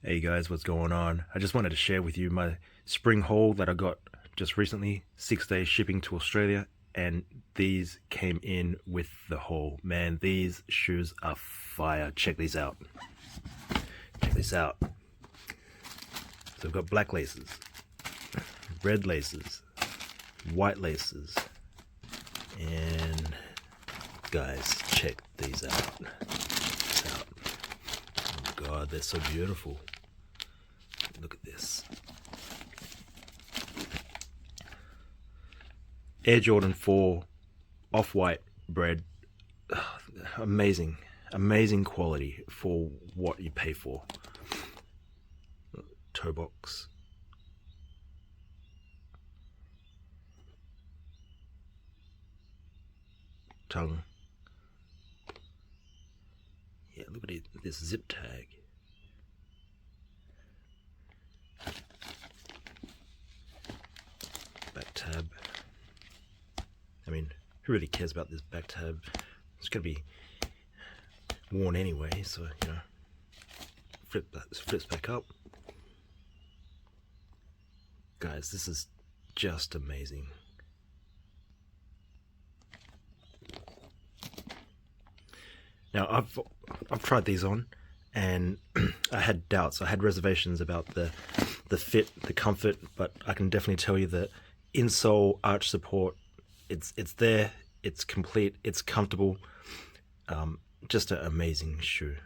Hey guys, what's going on? I just wanted to share with you my spring haul that I got just recently, 6 days shipping to Australia, and these came in with the haul. Man, these shoes are fire. Check these out. Check this out. So I've got black laces, red laces, white laces, and guys, check these out. Oh my god, they're so beautiful. Look at this. Air Jordan 4 off-white Bred. Amazing, amazing quality for what you pay for. Toe box. Tongue. Yeah, look at it, this zip tag. Back tab. I mean, who really cares about this back tab? It's gonna be worn anyway, so you know, flips back up. Guys, this is just amazing. Now I've tried these on, and I had doubts. I had reservations about the fit, the comfort, but I can definitely tell you that insole arch support, it's there, it's complete, it's comfortable. Just an amazing shoe.